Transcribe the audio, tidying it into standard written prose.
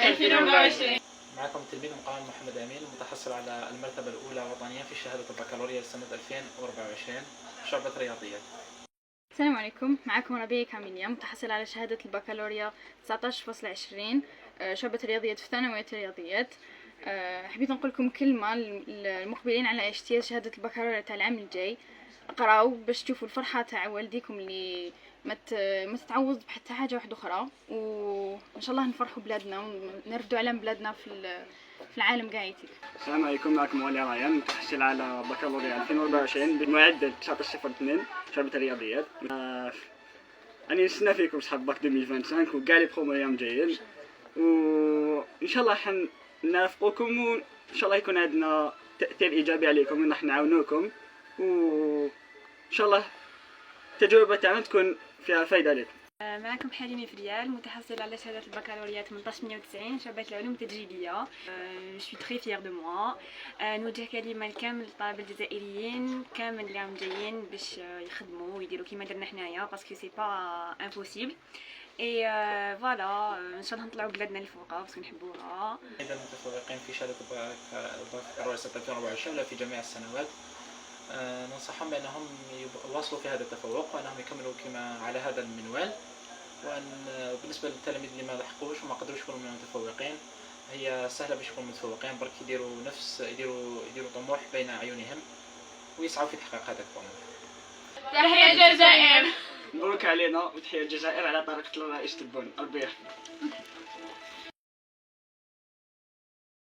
2024. معكم التلميذ مقام محمد أمين المتحصل على المرتبة الأولى وطنيا في شهادة البكالوريا لسنة 2024 شعبة رياضيات. السلام عليكم، معكم ربيع كاميليا متحصل على شهادة البكالوريا 19.20 شعبة رياضيات في ثانوية الرياضيات. حبيت نقول لكم كلمة المقبلين على اجتياز شهادة البكالوريا تاع العام الجاي. اقراو باش تشوفوا الفرحة تاع والديكم اللي ما تتعوض بحتى حاجة واحدة أخرى، وإن شاء الله نفرحوا بلادنا ونرفدوا علم بلادنا في العالم قاعدين. السلام عليكم، معكم ولي ريان متحصل على بكالوريا 2024 بمعدل 19.2 شعبة الرياضيات. أنا نستنى فيكم صحاب باك 2025 وكاع لي برومو ايام جايين، وإن شاء الله نرافقوكم، وإن شاء الله يكون عندنا تأثير إيجابي عليكم ونحن نعاونوكم، وإن شاء الله التجربة تاعنا تكون فيها فايدة لكم. معكم حليمي فريال متحصل على شهادة البكالوريا 1890 شعبة العلوم التجريبية. جو سوي تري فيير دو موا. نوجه كلمة لكامل الطلبة الجزائريين كامل اللي راهم جايين باش يخدموا ويديروا كيما درنا حنايا، باسكو سي با امبوسيبل. اي فوالا ان شاء الله نطلعوا بلادنا لفوقها باسكو نحبوها. ايضا المتفوقين في شهادة البكالوريا سنة 2024 ولا في جميع السنوات، ننصحهم بأنهم يواصلوا في هذا التفوق وأنهم يكملوا كما على هذا المنوال. بالنسبة للتلاميذ اللي ما لحقوش وما قدروش يكونوا من المتفوقين، هي سهلة باش يكونوا متفوقين، برك يديروا طموح بين أعينهم ويسعوا في تحقيق هذا الطموح. تحية الجزائر. مبروك علينا وتحية الجزائر على طريقة الرئيس تبون. ربي يحفظك.